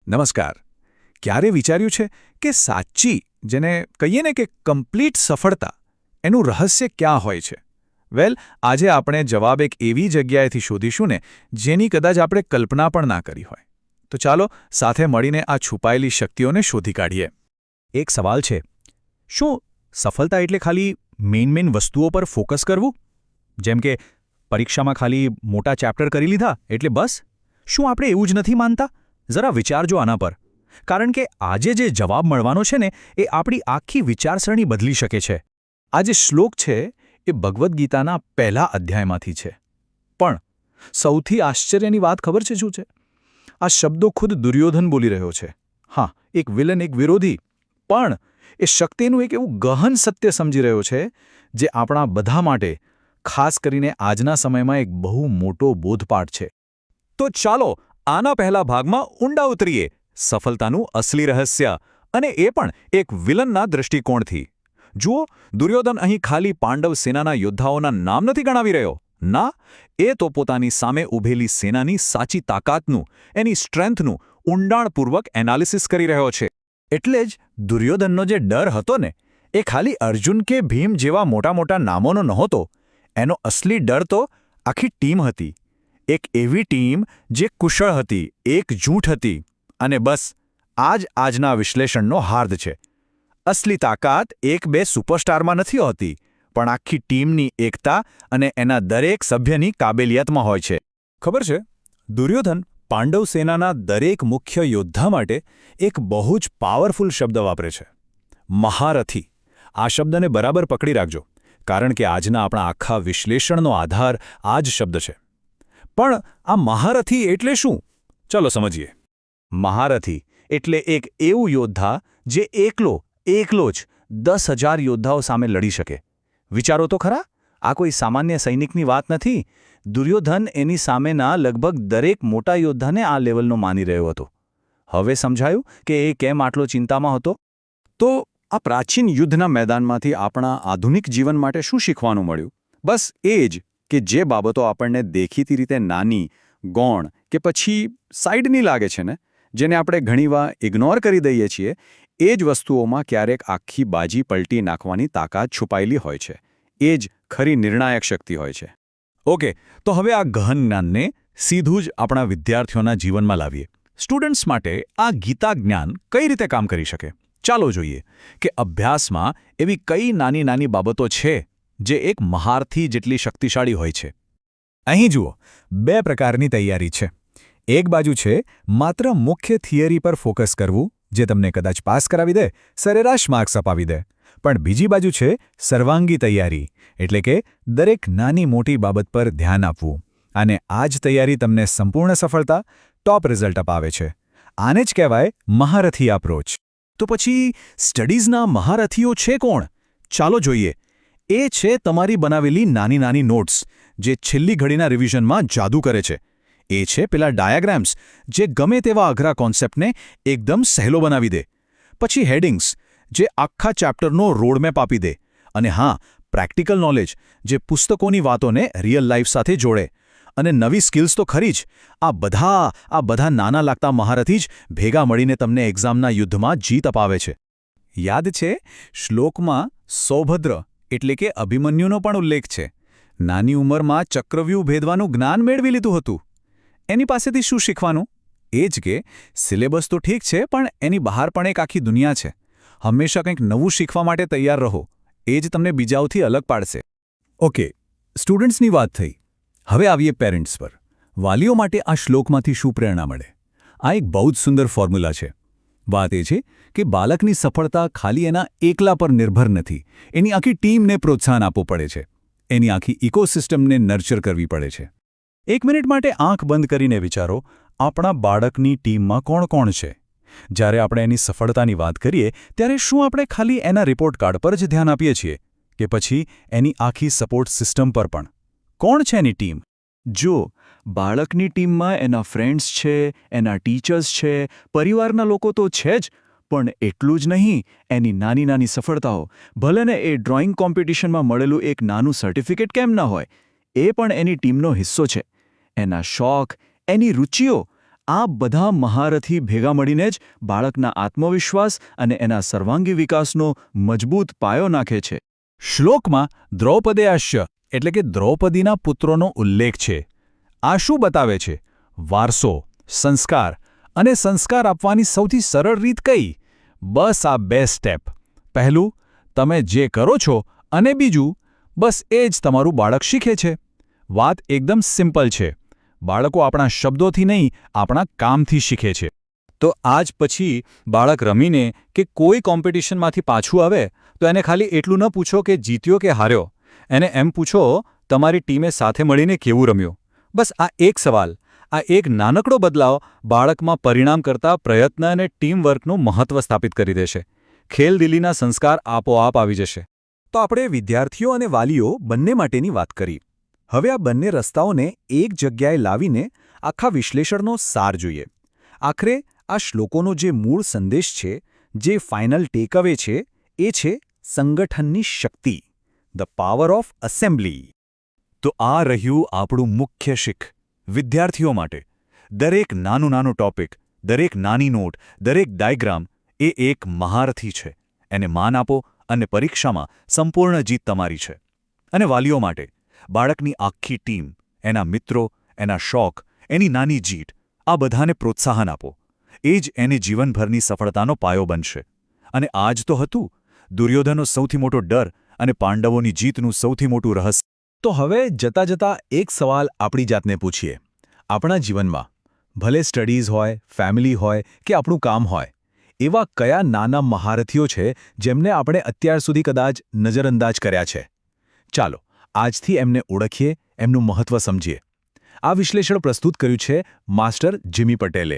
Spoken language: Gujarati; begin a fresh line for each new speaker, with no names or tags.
નમસ્કાર. ક્યારે વિચાર્યું છે કે સાચી જેને કહીએ ને કે કમ્પ્લીટ સફળતા એનું રહસ્ય ક્યાં હોય છે? વેલ, આજે આપણે જવાબ એક એવી જગ્યાએથી શોધીશું ને જેની કદાચ આપણે કલ્પના પણ ના કરી હોય. તો ચાલો સાથે મળીને આ છુપાયેલી શક્તિઓને શોધી કાઢીએ.
એક સવાલ છે, શું સફળતા એટલે ખાલી મેઇન વસ્તુઓ પર ફોકસ કરવું? જેમ કે પરીક્ષામાં ખાલી મોટા ચેપ્ટર કરી લીધા એટલે બસ? શું આપણે એવું જ નથી માનતા? જરા વિચારજો આના પર, કારણ કે આજે જે જવાબ મળવાનો છે ને એ આપણી આખી વિચારસરણી બદલી શકે છે.
આ જે શ્લોક છે એ ભગવદ્ ગીતાના પહેલા અધ્યાયમાંથી છે. પણ સૌથી આશ્ચર્યની વાત ખબર છે શું છે? આ શબ્દો ખુદ દુર્યોધન બોલી રહ્યો છે. હા, એક વિલન, એક વિરોધી, પણ એ શક્તિનું એક એવું ગહન સત્ય સમજી રહ્યો છે જે આપણા બધા માટે, ખાસ કરીને આજના સમયમાં એક બહુ મોટો બોધપાઠ છે.
તો ચાલો આના પહેલા ભાગમાં ઊંડા ઉતરીએ, સફળતાનું અસલી રહસ્ય, અને એ પણ એક વિલનના દૃષ્ટિકોણથી. જુઓ, દુર્યોધન અહીં ખાલી પાંડવ સેનાના યોદ્ધાઓના નામ નથી ગણાવી રહ્યો. ના, એ તો પોતાની સામે ઊભેલી સેનાની સાચી તાકાતનું, એની સ્ટ્રેન્થનું ઊંડાણપૂર્વક એનાલિસિસ કરી રહ્યો છે.
એટલે જ દુર્યોધનનો જે ડર હતો ને એ ખાલી અર્જુન કે ભીમ જેવા મોટા મોટા નામોનો નહોતો. એનો અસલી ડર તો આખી ટીમ હતી. એક એવી ટીમ જે કુશળ હતી, એકજૂઠ હતી. અને બસ આ જ આજના વિશ્લેષણનો હાર્દ છે. અસલી તાકાત એક બે સુપરસ્ટારમાં નથી હોતી, પણ આખી ટીમની એકતા અને એના દરેક સભ્યની કાબેલિયતમાં હોય છે.
ખબર છે, દુર્યોધન પાંડવ સેનાના દરેક મુખ્ય યોદ્ધા માટે એક બહુ જ પાવરફુલ શબ્દ વાપરે છે, મહારથી. આ શબ્દને બરાબર પકડી રાખજો, કારણ કે આજના આપણા આખા વિશ્લેષણનો આધાર આ જ શબ્દ છે. પણ આ મહારથી એટલે શું? ચલો સમજીએ. મહારથી એટલે એક એવું યોદ્ધા જે એકલો જ 10,000 યોદ્ધાઓ સામે લડી શકે. વિચારો તો ખરા, આ કોઈ સામાન્ય સૈનિકની વાત નથી. દુર્યોધન એની સામેના લગભગ દરેક મોટા યોદ્ધાને આ લેવલનો માની રહ્યો હતો. હવે સમજાયું કે એ કેમ આટલો ચિંતામાં હતો?
તો આ પ્રાચીન યુદ્ધના મેદાનમાંથી આપણા આધુનિક જીવન માટે શું શીખવાનું મળ્યું? બસ એ જ કે જે બાબતો આપણને દેખીતી રીતે નાની, ગૌણ કે પછી સાઈડની લાગે છે ને, જેને આપણે ઘણીવાર ઇગ્નોર કરી દઈએ છીએ, એ જ વસ્તુઓમાં ક્યારેક આખી બાજી પલટી નાખવાની તાકાત છુપાયેલી હોય છે. એ જ ખરી નિર્ણાયક શક્તિ હોય છે.
ઓકે, તો હવે આ ગહન જ્ઞાનને સીધું જ આપણા વિદ્યાર્થીઓના જીવનમાં લાવીએ. સ્ટુડન્ટ્સ માટે આ ગીતા જ્ઞાન કઈ રીતે કામ કરી શકે? ચાલો જોઈએ કે અભ્યાસમાં એવી કઈ નાની નાની બાબતો છે જે એક મહારથી જેટલી શક્તિશાળી હોય છે. અહીં જુઓ, 2 પ્રકારની તૈયારી છે. એક બાજુ છે માત્ર મુખ્ય થિયરી પર ફોકસ કરવું, જે તમને કદાચ પાસ કરાવી દે, સરેરાશ માર્ક્સ અપાવી દે. પણ બીજી બાજુ છે સર્વાંગી તૈયારી, એટલે કે દરેક નાની મોટી બાબત પર ધ્યાન આપવું. અને આ જ તૈયારી તમને સંપૂર્ણ સફળતા, ટોપ રિઝલ્ટ અપાવે છે. આને જ કહેવાય મહારથી એપ્રોચ. તો પછી સ્ટડીઝના મહારથીઓ છે કોણ? ચાલો જોઈએ. એ છે તમારી બનાવેલી નાની નાની નોટ્સ, જે છેલ્લી ઘડીના રિવિઝનમાં જાદુ કરે છે. એ છે પેલા ડાયાગ્રામ્સ, જે ગમે તેવા અઘરા કોન્સેપ્ટને એકદમ સહેલો બનાવી દે. પછી હેડિંગ્સ, જે આખા ચેપ્ટરનો રોડમેપ આપી દે. અને હા, પ્રેક્ટિકલ નોલેજ, જે પુસ્તકોની વાતોને રિયલ લાઈફ સાથે જોડે. અને નવી સ્કિલ્સ તો ખરી જ. આ બધા નાના લાગતા મહારથી જ ભેગા મળીને તમને એક્ઝામના યુદ્ધમાં જીત અપાવે છે. યાદ છે, શ્લોકમાં સૌભદ્ર એટલે કે અભિમન્યુનો પણ ઉલ્લેખ છે. નાની ઉંમરમાં ચક્રવ્યૂહ ભેદવાનું જ્ઞાન મેળવી લીધું હતું. એની પાસેથી શું શીખવાનું? એ જ કે સિલેબસ તો ઠીક છે, પણ એની બહાર પણ એક આખી દુનિયા છે. હંમેશા કંઈક નવું શીખવા માટે તૈયાર રહો. એ જ તમને બીજાઓથી અલગ પાડશે. ઓકે, સ્ટુડન્ટ્સની વાત થઈ. હવે આવીએ પેરેન્ટ્સ પર. વાલીઓ માટે આ શ્લોકમાંથી શું પ્રેરણા મળે? આ એક બહુ જ સુંદર ફોર્મ્યુલા છે. વાત એ છે કે બાળકની સફળતા ખાલી એના એકલા પર નિર્ભર નથી. એની આખી ટીમને પ્રોત્સાહન આપવું પડે છે. એની આખી ઇકોસિસ્ટમને નર્ચર કરવી પડે છે. 1 મિનિટ માટે આંખ બંધ કરીને વિચારો, આપણા બાળકની ટીમમાં કોણ કોણ છે? જ્યારે આપણે એની સફળતાની વાત કરીએ ત્યારે શું આપણે ખાલી એના રિપોર્ટ કાર્ડ પર જ ધ્યાન આપીએ છીએ, કે પછી એની આખી સપોર્ટ સિસ્ટમ પર પણ? કોણ છે એની ટીમ? જો બાળકની ટીમમાં એના ફ્રેન્ડ્સ છે, એના ટીચર્સ છે, પરિવારના લોકો તો છે જ, પણ એટલું જ નહીં, એની નાની નાની સફળતાઓ, ભલે ને એ ડ્રોઈંગ કોમ્પિટિશનમાં મળેલું એક નાનું સર્ટિફિકેટ કેમ ન હોય, એ પણ એની ટીમનો હિસ્સો છે. એના શોખ, એની રુચિઓ, આ બધા મહારથી ભેગા મળીને જ બાળકના આત્મવિશ્વાસ અને એના સર્વાંગી વિકાસનો મજબૂત પાયો નાખે છે. શ્લોકમાં દ્રૌપદેયાશ્ય એટલે કે દ્રૌપદીના પુત્રોનો ઉલ્લેખ છે. આ શું બતાવે છે? વારસો, સંસ્કાર અને સંસ્કાર આપવાની સૌથી સરળ રીત કઈ? બસ આ 2 સ્ટેપ. પહેલું, તમે જે કરો છો, અને બીજું, બસ એ જ તમારું બાળક શીખે છે. વાત એકદમ સિમ્પલ છે. બાળકો આપણા શબ્દોથી નહીં, આપણા કામથી શીખે છે. તો આજ પછી બાળક રમીને કે કોઈ કોમ્પિટિશનમાંથી પાછું આવે તો એને ખાલી એટલું ન પૂછો કે જીત્યો કે હાર્યો. એને એમ પૂછો, તમારી ટીમે સાથે મળીને કેવું રમ્યું. બસ આ એક સવાલ, આ એક નાનકડો બદલાવ બાળકમાં પરિણામ કરતા પ્રયત્ન અને ટીમવર્કનું મહત્વ સ્થાપિત કરી દેશે. ખેલદિલીના સંસ્કાર આપોઆપ આવી જશે.
તો આપણે વિદ્યાર્થીઓ અને વાલીઓ બંને માટેની વાત કરી. હવે આ બંને રસ્તાઓને એક જગ્યાએ લાવીને આખા વિશ્લેષણનો સાર જોઈએ. આખરે આ શ્લોકોનો જે મૂળ સંદેશ છે, જે ફાઇનલ ટેકઅવે છે, એ છે સંગઠનની શક્તિ, ધ પાવર ઓફ એસેમ્બલી. તો આ રહ્યું આપણું મુખ્ય શીખ વિદ્યાર્થીઓ માટે. દરેક નાનું ટોપિક, દરેક નાની નોટ, દરેક ડાયગ્રામ એ એક મહારથી છે. એને માન આપો અને પરીક્ષામાં સંપૂર્ણ જીત તમારી છે. અને વાલીઓ માટે બાળકની આખી ટીમ, એના મિત્રો, એના શોખ, એની નાની જીત, આ બધાને પ્રોત્સાહન આપો. એ જ એને જીવનભરની સફળતાનો પાયો બનશે. અને આ જ તો હતું દુર્યોધનનો સૌથી મોટો ડર અને પાંડવોની જીતનું સૌથી મોટું રહસ્ય. તો હવે જતા એક સવાલ આપણી જાતને પૂછીએ. આપણા જીવનમાં ભલે સ્ટડીઝ હોય, ફેમિલી હોય કે આપણું કામ હોય, એવા કયા નાના મહારથીઓ છે જેમને આપણે અત્યાર સુધી કદાચ નજરઅંદાજ કર્યા છે? ચાલો આજથી એમને ઓળખીએ, એમનું મહત્વ સમજીએ. આ વિશ્લેષણ પ્રસ્તુત કર્યું છે માસ્ટર જીમી પટેલે.